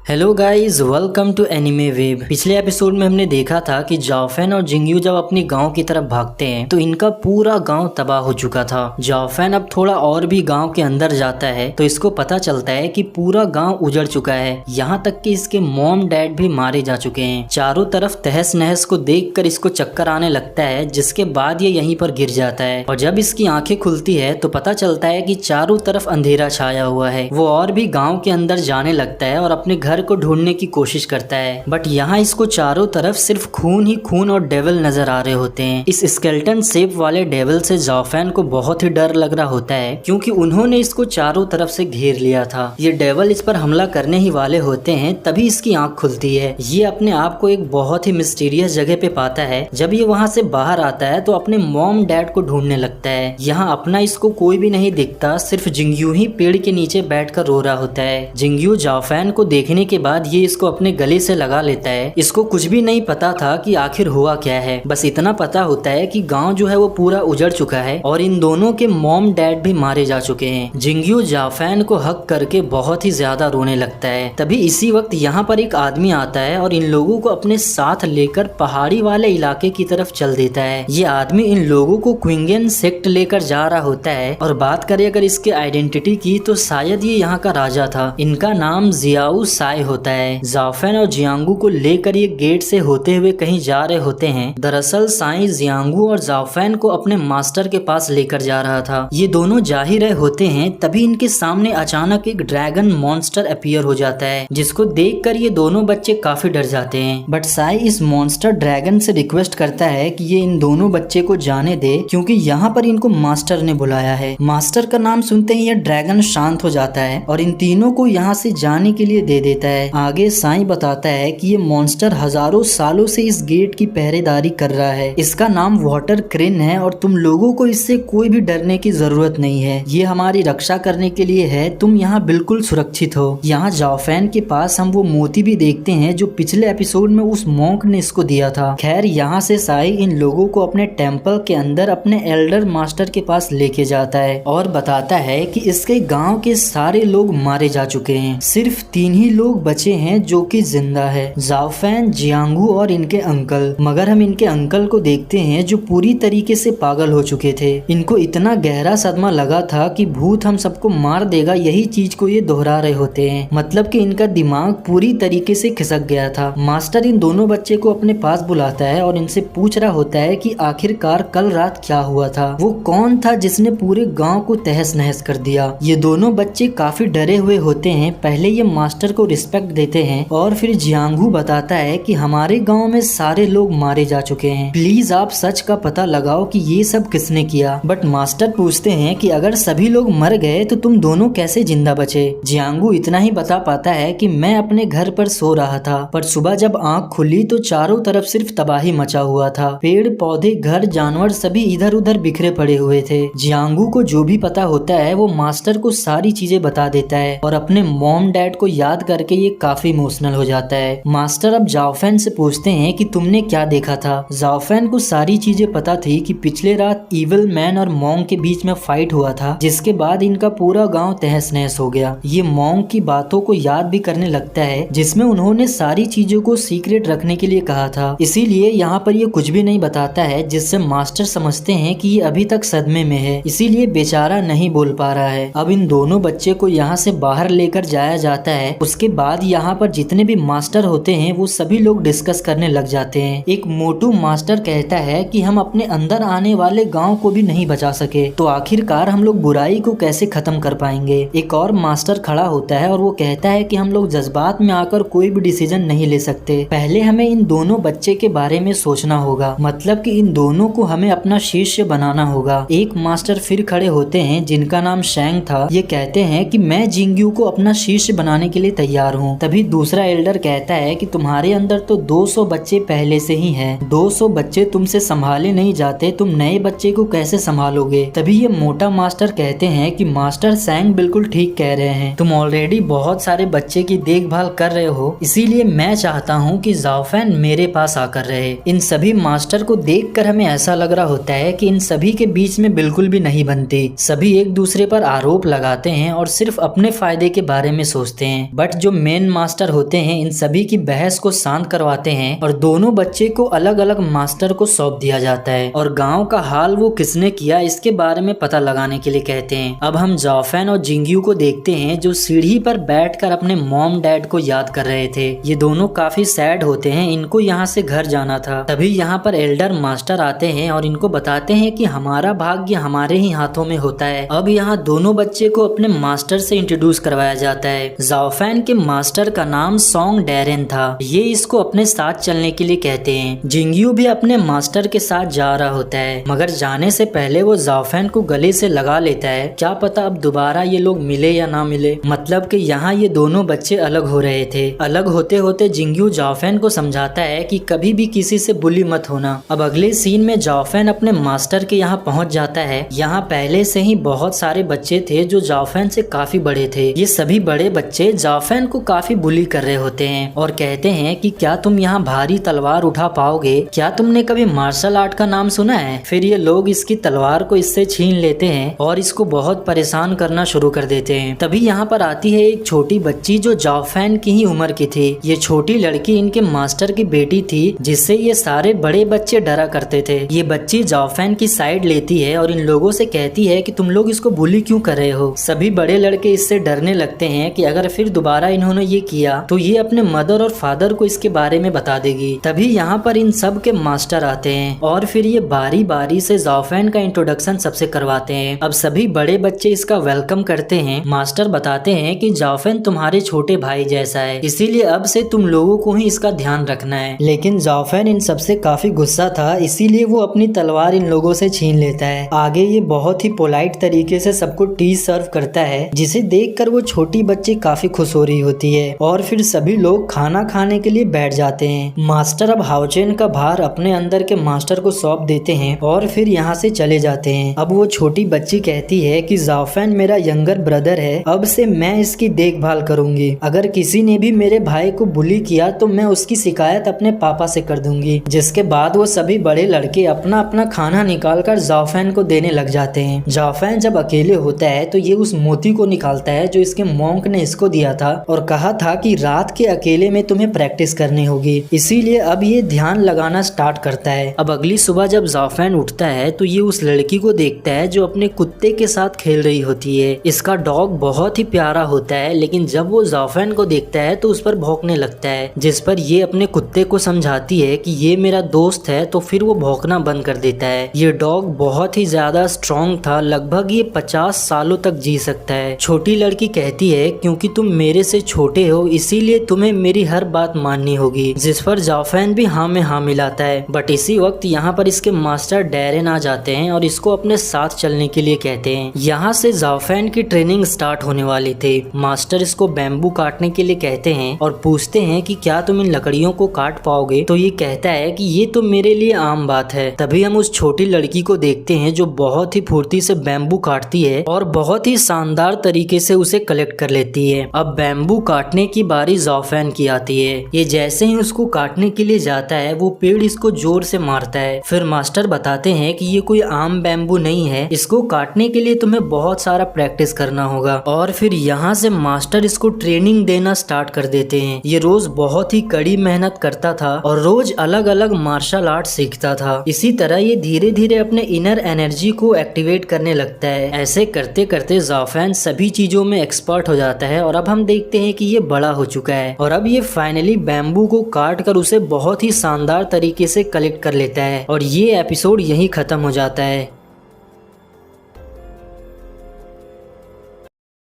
Hello guys, welcome to anime web. पिछले episode में हमने देखा था कि जाओफेन और जिंगयू जब अपनी गांव की तरफ भागते हैं तो इनका पूरा गांव तबाह हो चुका था। जाओफेन अब थोड़ा और भी गांव के अंदर जाता है तो इसको पता चलता है कि पूरा गांव उजड़ चुका है, यहाँ तक कि इसके मॉम डैड भी मारे जा चुके हैं। चारों तरफ तहस नहस को देखकर इसको चक्कर आने लगता है, जिसके बाद ये यहीं पर गिर जाता है। और जब इसकी आंखें खुलती है तो पता चलता है कि चारों तरफ अंधेरा छाया हुआ है। वो और भी गाँव के अंदर जाने लगता है और अपने घर को ढूंढने की कोशिश करता है, बट यहाँ इसको चारों तरफ सिर्फ खून ही खून और डेविल नजर आ रहे होते हैं। इस स्केलेटन शेप वाले डेविल से जाओफेन को बहुत ही डर लग रहा होता है, क्योंकि उन्होंने इसको चारों तरफ से घेर लिया था। ये डेविल इस पर हमला करने ही वाले होते हैं, तभी इसकी आंख खुलती है। ये अपने आप को एक बहुत ही मिस्टीरियस जगह पे पाता है। जब ये वहाँ से बाहर आता है तो अपने मॉम डैड को ढूंढने लगता है। यहाँ अपना इसको कोई भी नहीं दिखता, सिर्फ जिंगयू ही पेड़ के नीचे बैठकर रो रहा होता है। जिंगयू जाओफेन को देखने के बाद ये इसको अपने गले से लगा लेता है। इसको कुछ भी नहीं पता था कि आखिर हुआ क्या है, बस इतना पता होता है कि गांव जो है वो पूरा उजड़ चुका है और इन दोनों के मॉम डैड भी मारे जा चुके हैं। जिंगयू जाओफेन को हक करके बहुत ही ज्यादा रोने लगता है। तभी इसी वक्त यहाँ पर एक आदमी आता है और इन लोगों को अपने साथ लेकर पहाड़ी वाले इलाके की तरफ चल देता है। ये आदमी इन लोगों को क्विंगन सेक्ट लेकर जा रहा होता है। और बात करें अगर इसके आइडेंटिटी की तो शायद ये यहाँ का राजा था। इनका नाम जियाऊ साई होता है। जाओफेन और जियांगू को लेकर ये गेट से होते हुए कहीं जा रहे होते हैं। दरअसल साई जियांगू और जाओफेन को अपने मास्टर के पास लेकर जा रहा था। ये दोनों जा ही रहे होते हैं, तभी इनके सामने अचानक एक ड्रैगन मॉन्स्टर अपीयर हो जाता है, जिसको देखकर ये दोनों बच्चे काफी डर जाते हैं। बट साई इस मॉन्स्टर ड्रैगन से रिक्वेस्ट करता है कि ये इन दोनों बच्चे को जाने दे, क्योंकि यहाँ पर इनको मास्टर ने बुलाया है। मास्टर का नाम सुनते ही यह ड्रैगन शांत हो जाता है और इन तीनों को यहाँ से जाने के लिए दे देता है। आगे साई बताता है कि ये मॉन्स्टर हजारों सालों से इस गेट की पहरेदारी कर रहा है। इसका नाम वाटर क्रेन है और तुम लोगों को इससे कोई भी डरने की जरूरत नहीं है। ये हमारी रक्षा करने के लिए है। तुम यहाँ बिल्कुल सुरक्षित हो। यहाँ जाओफेन के पास हम वो मोती भी देखते हैं जो पिछले एपिसोड में उस मॉन्क ने इसको दिया था। खैर यहाँ से साई इन लोगों को अपने टेम्पल के अंदर अपने एल्डर मास्टर के पास लेके जाता है और बताता है कि इसके गाँव के सारे लोग मारे जा चुके हैं। सिर्फ 3 ही लोग बचे हैं जो कि जिंदा है, जाओफेन, जियांगू और इनके अंकल। मगर हम इनके अंकल को देखते हैं जो पूरी तरीके से पागल हो चुके थे। इनको इतना गहरा सदमा लगा था कि भूत हम सबको मार देगा, यही चीज को ये दोहरा रहे होते हैं। मतलब कि इनका दिमाग पूरी तरीके से खिसक गया था। मास्टर इन दोनों बच्चे को अपने पास बुलाता है और इनसे पूछ रहा होता है कि आखिरकार कल रात क्या हुआ था, वो कौन था जिसने पूरे गाँव को तहस नहस कर दिया। ये दोनों बच्चे काफी डरे हुए होते हैं। पहले ये मास्टर को रिस्पेक्ट देते हैं और फिर जियांगू बताता है कि हमारे गांव में सारे लोग मारे जा चुके हैं, प्लीज आप सच का पता लगाओ कि ये सब किसने किया। बट मास्टर पूछते हैं कि अगर सभी लोग मर गए तो तुम दोनों कैसे जिंदा बचे। जियांगू इतना ही बता पाता है कि मैं अपने घर पर सो रहा था, पर सुबह जब आंख खुली तो चारों तरफ सिर्फ तबाही मचा हुआ था। पेड़ पौधे, घर, जानवर सभी इधर उधर बिखरे पड़े हुए थे। जियांगू को जो भी पता होता है वो मास्टर को सारी चीजें बता देता है और अपने मॉम डैड को याद करके ये काफी इमोशनल हो जाता है। मास्टर अब जाओफेन से पूछते हैं कि तुमने क्या देखा था। जाओफेन को सारी चीजें पता थी कि पिछले रात इविल मैन और मॉन्ग के बीच में फाइट हुआ था, जिसके बाद इनका पूरा गांव तहस नहस हो गया। ये मॉन्ग की बातों को याद भी करने लगता है, जिसमें उन्होंने सारी चीजों को सीक्रेट रखने के लिए कहा था। इसीलिए यहाँ पर ये कुछ भी नहीं बताता है, जिससे मास्टर समझते हैं कि ये अभी तक सदमे में है, इसीलिए बेचारा नहीं बोल पा रहा है। अब इन दोनों बच्चे को यहाँ से बाहर लेकर जाया जाता है। उसके बाद यहाँ पर जितने भी मास्टर होते हैं वो सभी लोग डिस्कस करने लग जाते हैं। एक मोटू मास्टर कहता है कि हम अपने अंदर आने वाले गांव को भी नहीं बचा सके, तो आखिरकार हम लोग बुराई को कैसे खत्म कर पाएंगे। एक और मास्टर खड़ा होता है और वो कहता है कि हम लोग जज्बात में आकर कोई भी डिसीजन नहीं ले सकते, पहले हमें इन दोनों बच्चे के बारे में सोचना होगा, मतलब कि इन दोनों को हमें अपना शिष्य बनाना होगा। एक मास्टर फिर खड़े होते हैं जिनका नाम शैंग था। ये कहते हैं कि मैं जिंगयू को अपना शिष्य बनाने के लिए तैयार हूँ। तभी दूसरा एल्डर कहता है कि तुम्हारे अंदर तो 200 बच्चे पहले से ही हैं। 200 बच्चे तुमसे संभाले नहीं जाते, तुम नए बच्चे को कैसे संभालोगे। तभी ये मोटा मास्टर कहते हैं कि मास्टर सैंग बिल्कुल ठीक कह रहे हैं, तुम ऑलरेडी बहुत सारे बच्चे की देखभाल कर रहे हो, इसीलिए मैं चाहता हूँ कि जाओफेन मेरे पास आकर रहे। इन सभी मास्टर को देखकर हमें ऐसा लग रहा होता है कि इन सभी के बीच में बिल्कुल भी नहीं बनती। सभी एक दूसरे पर आरोप लगाते हैं और सिर्फ अपने फायदे के बारे में सोचते हैं। बट जो मेन मास्टर होते हैं इन सभी की बहस को शांत करवाते हैं और दोनों बच्चे को अलग अलग मास्टर को सौंप दिया जाता है और गांव का हाल वो किसने किया इसके बारे में पता लगाने के लिए कहते हैं। अब हम जाओफेन और जिंगयू को देखते हैं जो सीढ़ी पर बैठकर अपने मॉम डैड को याद कर रहे थे। ये दोनों काफी सैड होते हैं, इनको यहाँ से घर जाना था। तभी यहाँ पर एल्डर मास्टर आते हैं और इनको बताते हैं कि हमारा भाग्य हमारे ही हाथों में होता है। अब यहाँ दोनों बच्चे को अपने मास्टर से इंट्रोड्यूस करवाया जाता है। जाओफेन के मास्टर का नाम सोंग डैरेन था। ये इसको अपने साथ चलने के लिए कहते हैं। जिंगयू भी अपने मास्टर के साथ जा रहा होता है, मगर जाने से पहले वो जाओफेन को गले से लगा लेता है। क्या पता अब दोबारा ये लोग मिले या ना मिले, मतलब कि यहाँ ये दोनों बच्चे अलग हो रहे थे। अलग होते होते जिंगयू जाओफेन को समझाता है कि कभी भी किसी से बुली मत होना। अब अगले सीन में जाओफेन अपने मास्टर के यहाँ पहुँच जाता है। यहाँ पहले से ही बहुत सारे बच्चे थे जो जाओफेन से काफी बड़े थे। ये सभी बड़े बच्चे जाओफेन को काफी बुली कर रहे होते हैं और कहते हैं कि क्या तुम यहाँ भारी तलवार उठा पाओगे, क्या तुमने कभी मार्शल आर्ट का नाम सुना है। फिर ये लोग इसकी तलवार को इससे छीन लेते हैं और इसको बहुत परेशान करना शुरू कर देते हैं। तभी यहाँ पर आती है एक छोटी बच्ची जो जाओफेन की ही उम्र की थी। ये छोटी लड़की इनके मास्टर की बेटी थी जिससे ये सारे बड़े बच्चे डरा करते थे। ये बच्ची जाओफेन की साइड लेती है और इन लोगों से कहती है कि तुम लोग इसको बुली क्यों कर रहे हो। सभी बड़े लड़के इससे डरने लगते हैं कि अगर फिर दोबारा इन्होंने ये किया तो ये अपने मदर और फादर को इसके बारे में बता देगी। तभी यहाँ पर इन सब के मास्टर आते हैं और फिर ये बारी बारी से जाओफेन का इंट्रोडक्शन सबसे करवाते हैं। अब सभी बड़े बच्चे इसका वेलकम करते हैं। मास्टर बताते हैं कि जाओफेन तुम्हारे छोटे भाई जैसा है, इसीलिए अब से तुम लोगों को ही इसका ध्यान रखना है। लेकिन जाओफेन इन सबसे काफी गुस्सा था, इसीलिए वो अपनी तलवार इन लोगों से छीन लेता है। आगे ये बहुत ही पोलाइट तरीके से सबको टी सर्व करता है, जिसे देखकर वो छोटी बच्ची काफी खुश हो रही होती है और फिर सभी लोग खाना खाने के लिए बैठ जाते हैं। मास्टर अब हाओचेन का भार अपने अंदर के मास्टर को सौंप देते हैं और फिर यहाँ से चले जाते हैं। अब वो छोटी बच्ची कहती है कि जाओफेन मेरा यंगर ब्रदर है, अब से मैं इसकी देखभाल करूंगी। अगर किसी ने भी मेरे भाई को बुली किया तो मैं उसकी शिकायत अपने पापा से कर दूंगी। जिसके बाद वो सभी बड़े लड़के अपना अपना खाना निकालकर जाओफेन को देने लग जाते हैं। जाओफेन जब अकेले होता है तो ये उस मोती को निकालता है जो इसके मॉन्क ने इसको दिया था और कहा था कि रात के अकेले में तुम्हें प्रैक्टिस करनी होगी, इसीलिए अब ये ध्यान लगाना स्टार्ट करता है। अब अगली सुबह जब जाओफेन उठता है तो ये उस लड़की को देखता है जो अपने कुत्ते के साथ खेल रही होती है। इसका डॉग बहुत ही प्यारा होता है, लेकिन जब वो जाओफेन को देखता है तो उस पर भौंकने लगता है, जिस पर ये अपने कुत्ते को समझाती है कि ये मेरा दोस्त है, तो फिर वो भौंकना बंद कर देता है। ये डॉग बहुत ही ज्यादा स्ट्रॉन्ग था, लगभग ये 50 सालों तक जी सकता है। छोटी लड़की कहती है क्योंकि तुम मेरे से छोटे हो इसीलिए तुम्हें मेरी हर बात माननी होगी, जिस पर जाओफेन भी हाँ में हाँ मिलाता है। बट इसी वक्त यहाँ पर इसके मास्टर डैरेन आ जाते हैं और इसको अपने साथ चलने के लिए कहते हैं। यहाँ से जाओफेन की ट्रेनिंग स्टार्ट होने वाली थी। मास्टर इसको बैम्बू काटने के लिए कहते हैं और पूछते हैं कि क्या तुम इन लकड़ियों को काट पाओगे, तो ये कहता है कि ये तो मेरे लिए आम बात है। तभी हम उस छोटी लड़की को देखते हैं जो बहुत ही फुर्ती से बैम्बू काटती है और बहुत ही शानदार तरीके से उसे कलेक्ट कर लेती है। अब बैम्बू काटने की बारी जाओफेन की आती है। ये जैसे ही उसको काटने के लिए जाता है वो पेड़ इसको जोर से मारता है। फिर मास्टर बताते हैं कि ये कोई आम बैम्बू नहीं है, इसको काटने के लिए तुम्हें बहुत सारा प्रैक्टिस करना होगा। और फिर यहाँ से मास्टर इसको ट्रेनिंग देना स्टार्ट कर देते हैं। ये रोज बहुत ही कड़ी मेहनत करता था और रोज अलग अलग मार्शल आर्ट सीखता था। इसी तरह ये धीरे धीरे अपने इनर एनर्जी को एक्टिवेट करने लगता है। ऐसे करते करते जाओफेन सभी चीजों में एक्सपर्ट हो जाता है और अब हम देखते हैं कि ये बड़ा हो चुका है और अब ये फाइनली बैम्बू को काट कर उसे बहुत ही शानदार तरीके से कलेक्ट कर लेता है और ये एपिसोड यही खत्म हो जाता है।